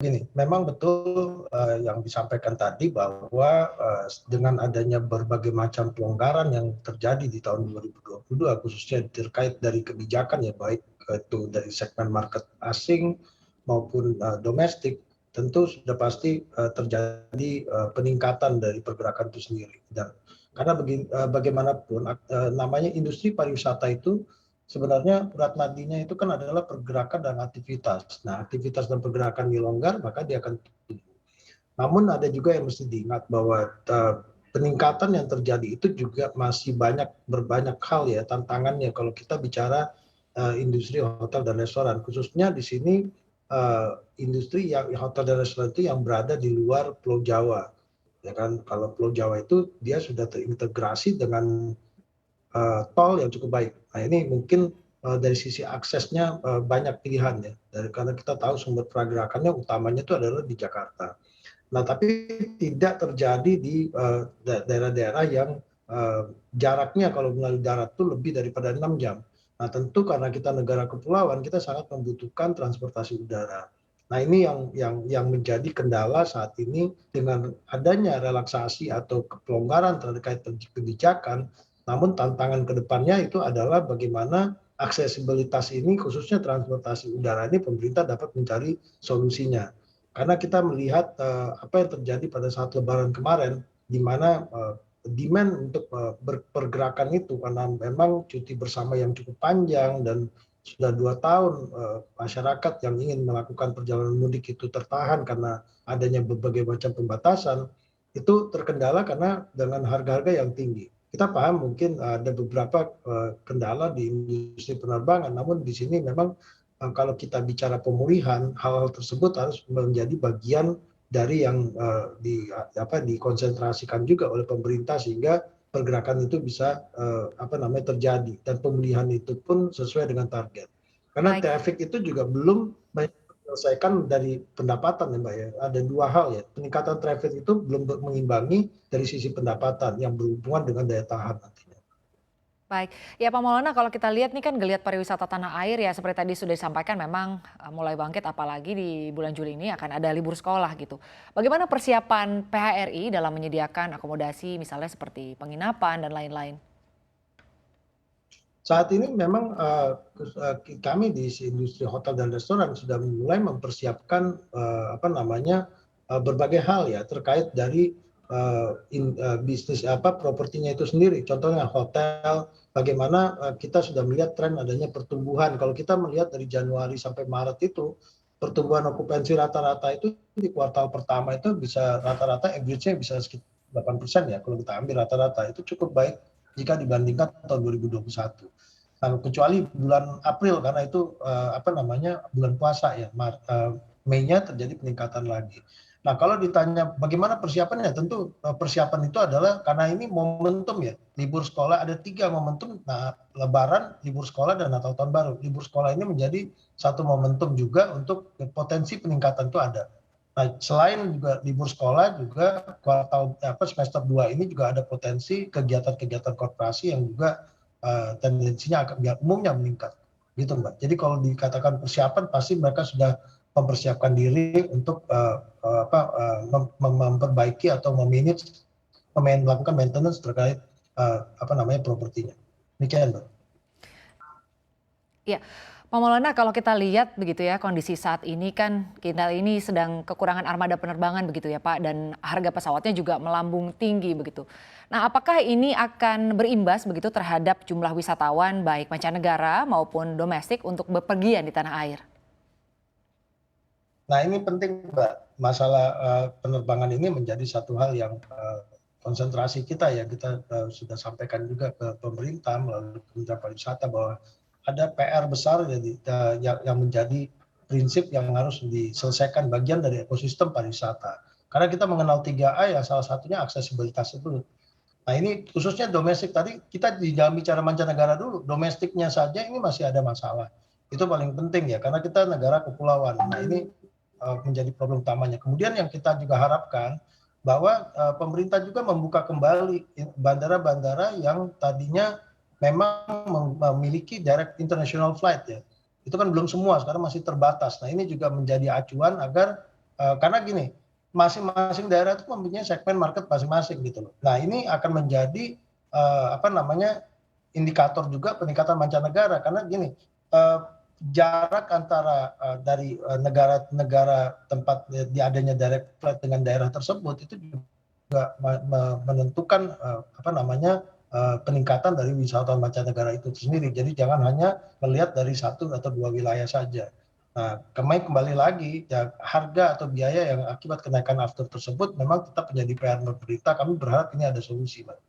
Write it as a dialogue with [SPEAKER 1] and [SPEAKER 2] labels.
[SPEAKER 1] Gini, memang betul yang disampaikan tadi bahwa dengan adanya berbagai macam pelonggaran yang terjadi di tahun 2022 khususnya terkait dari kebijakan ya baik itu dari segmen market asing maupun domestik, tentu sudah pasti terjadi peningkatan dari pergerakan itu sendiri. Dan karena bagaimanapun namanya industri pariwisata itu sebenarnya urat nadinya itu kan adalah pergerakan dan aktivitas. Nah, aktivitas dan pergerakan dilonggar, maka dia akan tumbuh. Namun ada juga yang mesti diingat bahwa peningkatan yang terjadi itu juga masih berbanyak hal ya tantangannya kalau kita bicara industri hotel dan restoran. Khususnya di sini industri yang hotel dan restoran itu yang berada di luar Pulau Jawa. Ya kan, kalau Pulau Jawa itu dia sudah terintegrasi dengan tol yang cukup baik. Nah ini mungkin dari sisi aksesnya banyak pilihan ya, karena kita tahu sumber pergerakannya utamanya itu adalah di Jakarta. Nah tapi tidak terjadi di daerah-daerah yang jaraknya kalau melalui darat itu lebih daripada 6 jam. Nah tentu karena kita negara kepulauan, kita sangat membutuhkan transportasi udara. Nah ini yang menjadi kendala saat ini dengan adanya relaksasi atau pelonggaran terkait kebijakan. Namun tantangan ke depannya itu adalah bagaimana aksesibilitas ini khususnya transportasi udara ini pemerintah dapat mencari solusinya. Karena kita melihat apa yang terjadi pada saat Lebaran kemarin, di mana demand untuk pergerakan itu karena memang cuti bersama yang cukup panjang dan sudah 2 tahun masyarakat yang ingin melakukan perjalanan mudik itu tertahan karena adanya berbagai macam pembatasan, itu terkendala karena dengan harga-harga yang tinggi. Kita paham mungkin ada beberapa kendala di industri penerbangan, namun di sini memang kalau kita bicara pemulihan, hal-hal tersebut harus menjadi bagian dari yang dikonsentrasikan juga oleh pemerintah sehingga pergerakan itu bisa terjadi dan pemulihan itu pun sesuai dengan target. Karena
[SPEAKER 2] Baik.
[SPEAKER 1] traffic itu juga belum menyelesaikan dari pendapatan ya Mbak ya. Ada 2 hal ya, peningkatan traffic itu belum mengimbangi dari sisi pendapatan yang berhubungan dengan daya tahan nantinya.
[SPEAKER 2] Baik, ya Pak Maulana kalau kita lihat nih kan geliat pariwisata tanah air ya seperti tadi sudah disampaikan memang mulai bangkit apalagi di bulan Juli ini akan ada libur sekolah gitu. Bagaimana persiapan PHRI dalam menyediakan akomodasi misalnya seperti penginapan dan lain-lain?
[SPEAKER 1] Saat ini memang kami di industri hotel dan restoran sudah mulai mempersiapkan berbagai hal ya terkait dari bisnis propertinya itu sendiri. Contohnya hotel, bagaimana kita sudah melihat tren adanya pertumbuhan. Kalau kita melihat dari Januari sampai Maret itu pertumbuhan okupansi rata-rata itu di kuartal pertama itu bisa rata-rata average-nya bisa sekitar 8% ya kalau kita ambil rata-rata itu cukup baik jika dibandingkan tahun 2021. Nah, kecuali bulan April karena itu bulan puasa ya, Mei-nya terjadi peningkatan lagi. Nah, kalau ditanya bagaimana persiapannya, tentu persiapan itu adalah karena ini momentum ya, libur sekolah ada 3 momentum, nah Lebaran, libur sekolah dan Natal Tahun Baru. Libur sekolah ini menjadi satu momentum juga untuk potensi peningkatan itu ada. Nah, selain juga libur sekolah juga kuartal semester 2 ini juga ada potensi kegiatan-kegiatan korporasi yang juga tendensinya umumnya meningkat gitu Mbak. Jadi kalau dikatakan persiapan pasti mereka sudah mempersiapkan diri untuk memperbaiki atau melakukan maintenance terkait propertinya. Demikian Mbak.
[SPEAKER 2] Iya, Pak Maulana kalau kita lihat begitu ya kondisi saat ini kan kita ini sedang kekurangan armada penerbangan begitu ya Pak dan harga pesawatnya juga melambung tinggi begitu. Nah apakah ini akan berimbas begitu terhadap jumlah wisatawan baik mancanegara maupun domestik untuk bepergian di tanah air?
[SPEAKER 1] Nah ini penting Mbak, masalah penerbangan ini menjadi satu hal yang konsentrasi kita ya, kita sudah sampaikan juga ke pemerintah melalui Kementerian Pariwisata bahwa ada PR besar yang menjadi prinsip yang harus diselesaikan bagian dari ekosistem pariwisata. Karena kita mengenal 3A ya salah satunya aksesibilitas itu. Nah ini khususnya domestik tadi kita jangan bicara mancanegara dulu, domestiknya saja ini masih ada masalah. Itu paling penting ya karena kita negara kepulauan. Nah ini menjadi problem utamanya. Kemudian yang kita juga harapkan bahwa pemerintah juga membuka kembali bandara-bandara yang tadinya memang memiliki direct international flight ya. Itu kan belum semua, sekarang masih terbatas. Nah ini juga menjadi acuan agar Karena gini, masing-masing daerah itu mempunyai segmen market masing-masing gitu loh. Nah ini akan menjadi apa namanya indikator juga peningkatan mancanegara karena gini, jarak antara dari negara-negara tempat adanya direct flight dengan daerah tersebut itu juga menentukan apa namanya peningkatan dari wisatawan mancanegara itu sendiri. Jadi jangan hanya melihat dari satu atau dua wilayah saja. Nah, kembali lagi ya harga atau biaya yang akibat kenaikan aftur tersebut memang tetap menjadi PR pemerintah. Kami berharap ini ada solusi, Pak.